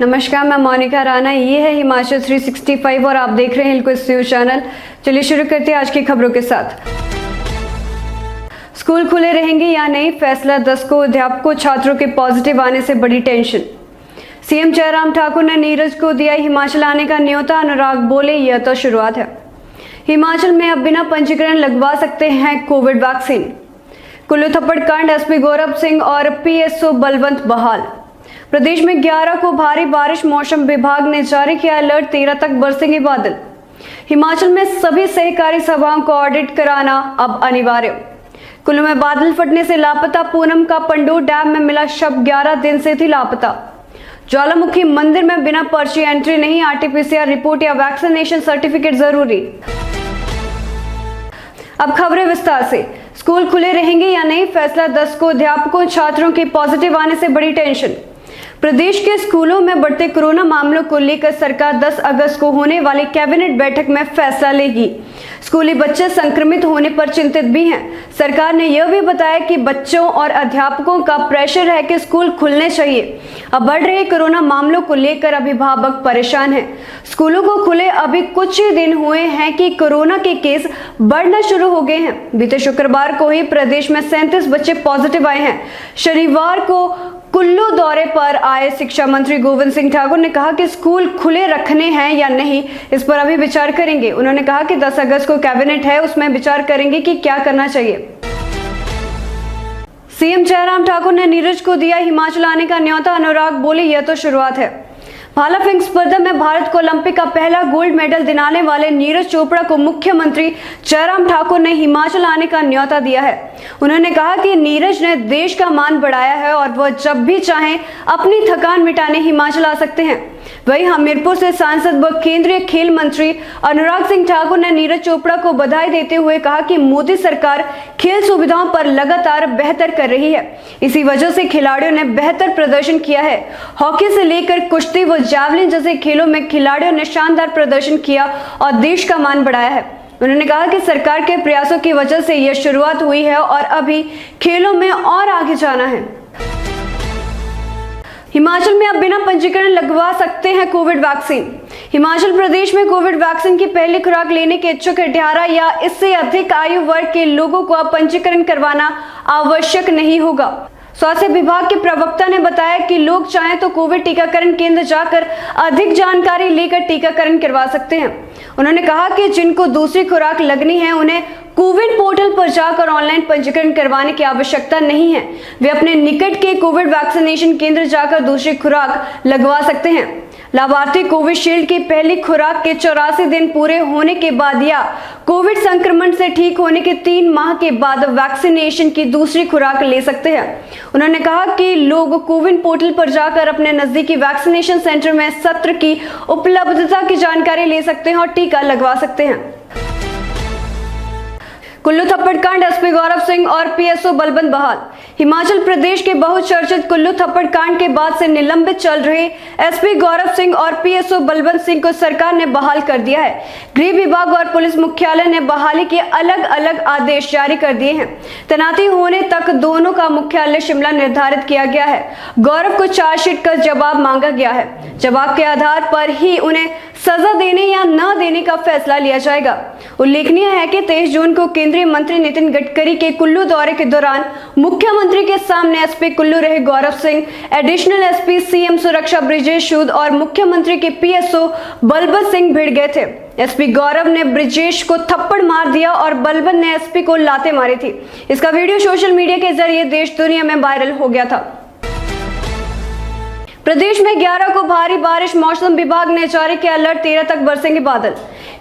नमस्कार, मैं मोनिका राणा। ये है हिमाचल 365 और आप देख रहे हैं हिलक्विस्ट न्यूज चैनल। चलिए शुरू करते हैं आज की खबरों के साथ। स्कूल खुले रहेंगे या नहीं, फैसला 10 को। अध्यापकों छात्रों के पॉजिटिव आने से बड़ी टेंशन। सीएम जयराम ठाकुर ने नीरज को दिया हिमाचल आने का न्योता। अनुराग बोले, यह तो शुरुआत है। हिमाचल में अब बिना पंजीकरण लगवा सकते हैं कोविड वैक्सीन। कुल्लू थप्पड़ कांड, एसपी गौरव सिंह और पीएसओ बलवंत बहाल। प्रदेश में 11 को भारी बारिश, मौसम विभाग ने जारी किया अलर्ट। 13 तक बरसेंगे बादल। हिमाचल में सभी सहकारी सभाओं को ऑडिट कराना अब अनिवार्य। कुल्लू में बादल फटने से लापता पूनम का पंडोर डैम में मिला शव, 11 दिन से थी लापता। ज्वालामुखी मंदिर में बिना पर्ची एंट्री नहीं, आरटीपीसीआर रिपोर्ट या वैक्सीनेशन सर्टिफिकेट जरूरी। अब खबरें विस्तार से। स्कूल खुले रहेंगे या नहीं, फैसला 10 को। अध्यापकों छात्रों के पॉजिटिव आने से बड़ी टेंशन। प्रदेश के स्कूलों में बढ़ते कोरोना मामलों को लेकर सरकार 10 अगस्त को होने वाली कैबिनेट बैठक में फैसला लेगी। स्कूली बच्चे संक्रमित होने पर चिंतित भी हैं। सरकार ने यह भी बताया कि बच्चों और अध्यापकों का प्रेशर है कि स्कूल खुलने चाहिए। अब बढ़ रहे कोरोना मामलों को लेकर अभिभावक परेशान हैं। स्कूलों को खुले अभी कुछ ही दिन हुए हैं कि कोरोना के केस बढ़ना शुरू हो गए हैं। बीते शुक्रवार को ही प्रदेश में 37 बच्चे पॉजिटिव आए हैं। शनिवार को कुल्लू दौरे पर आए शिक्षा मंत्री गोविंद सिंह ठाकुर ने कहा कि स्कूल खुले रखने हैं या नहीं, इस पर अभी विचार करेंगे। उन्होंने कहा कि 10 अगस्त को कैबिनेट है, उसमें विचार करेंगे कि क्या करना चाहिए। सीएम जयराम ठाकुर ने नीरज को दिया हिमाचल आने का न्योता। अनुराग बोले, यह तो शुरुआत है। भाला फेंक स्पर्धा में भारत को ओलंपिक का पहला गोल्ड मेडल दिलाने वाले नीरज चोपड़ा को मुख्यमंत्री जयराम ठाकुर ने हिमाचल आने का न्योता दिया है। उन्होंने कहा कि नीरज ने देश का मान बढ़ाया है और वह जब भी चाहें अपनी थकान मिटाने हिमाचल आ सकते हैं। वहीं हमीरपुर से सांसद व केंद्रीय खेल मंत्री अनुराग सिंह ठाकुर ने नीरज चोपड़ा को बधाई देते हुए कहा कि मोदी सरकार खेल सुविधाओं पर लगातार बेहतर कर रही है। इसी वजह से खिलाड़ियों ने बेहतर प्रदर्शन किया है। हॉकी से लेकर कुश्ती व जावलिन जैसे खेलों में खिलाड़ियों ने शानदार प्रदर्शन किया और देश का मान बढ़ाया है। उन्होंने कहा कि सरकार के प्रयासों की वजह से यह शुरुआत हुई है और अभी खेलों में और आगे जाना है। हिमाचल में अब बिना पंजीकरण लगवा सकते हैं कोविड वैक्सीन। हिमाचल प्रदेश में कोविड वैक्सीन की पहली खुराक लेने के इच्छुक 18 या इससे अधिक आयु वर्ग के लोगों को अब पंजीकरण करवाना आवश्यक नहीं होगा। स्वास्थ्य विभाग के प्रवक्ता ने बताया कि लोग चाहें तो कोविड टीकाकरण केंद्र जाकर अधिक जानकारी लेकर टीकाकरण करवा सकते हैं। उन्होंने कहा कि जिनको दूसरी खुराक लगनी है उन्हें कोविड पोर्टल पर जाकर ऑनलाइन पंजीकरण करवाने की आवश्यकता नहीं है। वे अपने निकट के कोविड वैक्सीनेशन केंद्र जाकर दूसरी खुराक लगवा सकते हैं। लाभार्थी कोविशील्ड की पहली खुराक के 84 दिन पूरे होने के बाद या कोविड संक्रमण से ठीक होने के 3 माह के बाद वैक्सीनेशन की दूसरी खुराक ले सकते हैं। उन्होंने कहा कि लोग कोविन पोर्टल पर जाकर अपने नजदीकी वैक्सीनेशन सेंटर में सत्र की उपलब्धता की जानकारी ले सकते हैं और टीका लगवा सकते हैं। कुल्लू थप्पड़ कांड, एसपी गौरव सिंह और पीएसओ बलवंत बहाल। हिमाचल प्रदेश के बहुचर्चित कुल्लू थप्पड़ कांड के बाद से निलंबित चल रहे एसपी गौरव सिंह और पीएसओ बलवंत सिंह को सरकार ने बहाल कर दिया है। गृह विभाग और पुलिस मुख्यालय ने बहाली के अलग अलग आदेश जारी कर दिए हैं। तैनाती होने तक दोनों का मुख्यालय शिमला निर्धारित किया गया है। गौरव को चार्जशीट का जवाब मांगा गया है। जवाब के आधार पर ही उन्हें सजा देने या न देने का फैसला लिया जाएगा। उल्लेखनीय है कि 23 जून को केंद्रीय मंत्री नितिन गडकरी के कुल्लू दौरे के दौरान मुख्यमंत्री के सामने एसपी कुल्लू रहे Gaurav Singh, additional SP CM सुरक्षा ब्रिजेश सूद और मुख्यमंत्री के पीएसओ बलवंत सिंह भिड़ गए थे। एसपी गौरव ने ब्रिजेश को थप्पड़ मार दिया और बलवंत ने एसपी को लाते मारी थी। इसका वीडियो सोशल मीडिया के जरिए देश दुनिया में वायरल हो गया था। प्रदेश में 11 को भारी बारिश, मौसम विभाग ने जारी किया अलर्ट। 13 तक बरसेंगे बादल।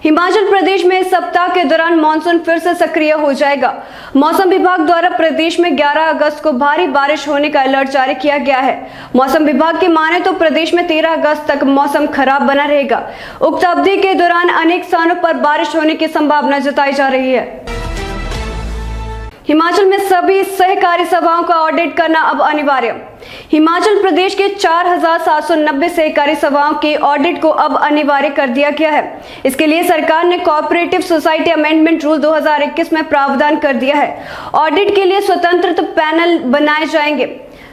हिमाचल प्रदेश में इस सप्ताह के दौरान मानसून फिर से सक्रिय हो जाएगा। मौसम विभाग द्वारा प्रदेश में 11 अगस्त को भारी बारिश होने का अलर्ट जारी किया गया है। मौसम विभाग की माने तो प्रदेश में 13 अगस्त तक मौसम खराब बना रहेगा। उक्त अवधि के दौरान अनेक स्थानों पर बारिश होने की संभावना जताई जा रही है। हिमाचल में सभी सहकारी सभाओं का ऑडिट करना अब अनिवार्य। हिमाचल प्रदेश के 4790 सहकारी सभाओं के ऑडिट को अब अनिवार्य कर दिया गया है। इसके लिए सरकार ने कोऑपरेटिव सोसाइटी अमेंडमेंट रूल 2021 में प्रावधान कर दिया है। ऑडिट के लिए स्वतंत्र पैनल बनाए जाएंगे।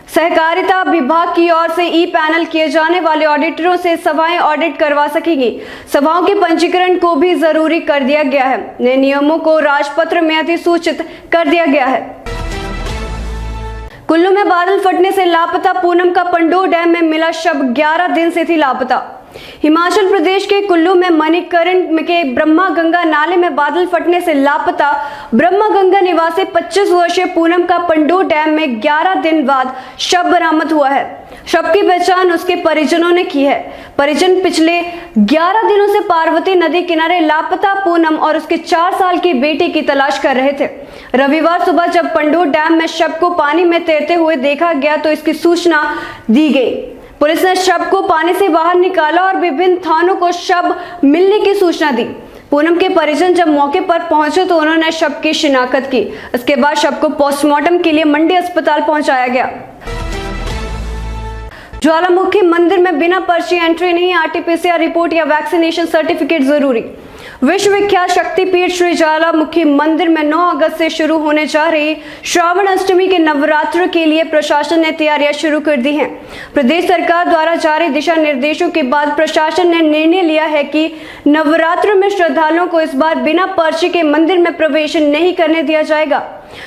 सहकारिता विभाग की ओर से ई पैनल किए जाने वाले ऑडिटरों से सभाएं ऑडिट करवा सकेंगी। सभाओं के पंजीकरण को भी जरूरी कर दिया गया है। नए नियमों को राजपत्र में अधिसूचित कर दिया गया है। कुल्लू में बादल फटने से लापता पूनम का पंडोह डैम में मिला शव 11 दिन से थी लापता। हिमाचल प्रदेश के कुल्लू में मणिकरण के ब्रह्मा गंगा नाले में बादल फटने से लापता ब्रह्मा गंगा निवासी 25 वर्षीय पूनम का पंडोह डैम में 11 दिन बाद शव बरामद हुआ है। शव की पहचान उसके परिजनों ने की है। परिजन पिछले 11 दिनों से पार्वती नदी किनारे लापता पूनम और उसके 4 साल की बेटी की तलाश कर रहे थे। रविवार सुबह जब पंडोह डैम में शव को पानी में तैरते हुए देखा गया तो इसकी सूचना दी गई। पुलिस ने शव को पानी से बाहर निकाला और विभिन्न थानों को शव मिलने की सूचना दी। पूनम के परिजन जब मौके पर पहुंचे तो उन्होंने शव की शिनाख्त की। इसके बाद शव को पोस्टमार्टम के लिए मंडी अस्पताल पहुंचाया गया। ज्वालामुखी मंदिर में बिना पर्ची एंट्री नहीं, आरटीपीसीआर रिपोर्ट या वैक्सीनेशन सर्टिफिकेट जरूरी। विश्व विख्यात शक्तिपीठ श्री ज्वालामुखी मंदिर में 9 अगस्त से शुरू होने जा रही श्रावण अष्टमी के नवरात्र के लिए प्रशासन ने तैयारियां शुरू कर दी हैं। प्रदेश सरकार द्वारा जारी दिशा निर्देशों के बाद प्रशासन ने निर्णय लिया है कि नवरात्र में श्रद्धालुओं को इस बार बिना पर्ची के मंदिर में प्रवेश नहीं करने दिया जाएगा।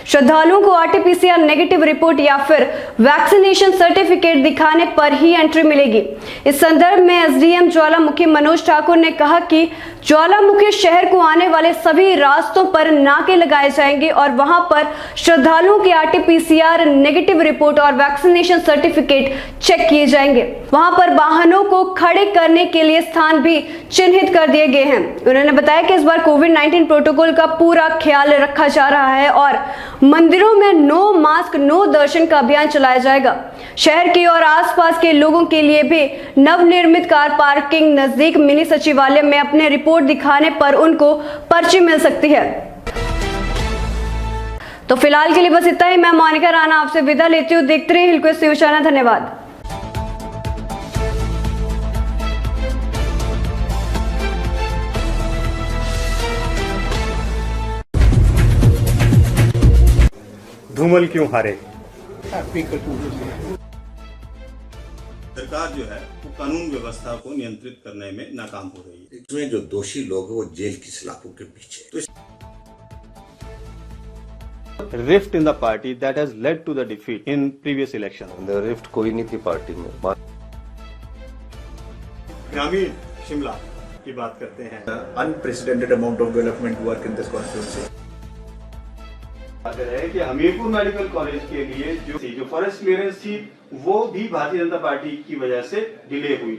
श्रद्धालुओं को आरटीपीसीआर नेगेटिव रिपोर्ट या फिर वैक्सीनेशन सर्टिफिकेट दिखाने पर ही एंट्री मिलेगी। इस संदर्भ में एसडीएम ज्वालामुखी मनोज ठाकुर ने कहा कि ज्वालामुखी शहर को आने वाले सभी रास्तों पर नाके लगाए जाएंगे और वहां पर श्रद्धालुओं की आरटीपीसीआर नेगेटिव रिपोर्ट और वैक्सीनेशन सर्टिफिकेट चेक किए जाएंगे। वहां पर वाहनों को खड़े करने के लिए स्थान भी चिन्हित कर दिए गए हैं। उन्होंने बताया कि इस बार कोविड-19 प्रोटोकॉल का पूरा ख्याल रखा जा रहा है और मंदिरों में नो मास्क नो दर्शन का अभियान चलाया जाएगा। शहर के और आसपास के लोगों के लिए भी नवनिर्मित कार पार्किंग नजदीक मिनी सचिवालय में अपने रिपोर्ट दिखाने पर उनको पर्ची मिल सकती है। तो फिलहाल के लिए बस इतना ही। मैं मोनिका राणा आपसे विदा लेती हूँ। देखते रहिए हिलक्वेस्ट न्यूज चैनल। धन्यवाद। धूमल क्यों हारे? सरकार जो है वो कानून व्यवस्था को नियंत्रित करने में नाकाम हो रही है। इसमें जो दोषी लोग हैं वो जेल की सलाखों के पीछे। तो rift in the party that has led to the defeat in previous election. The rift कोई नहीं थी पार्टी में। ग्रामीण शिमला की बात करते हैं। Unprecedented amount of development work in this constituency. है कि हमीरपुर मेडिकल कॉलेज के लिए जो फॉरेस्ट क्लियरेंस थी वो भी भारतीय जनता पार्टी की वजह से डिले हुई।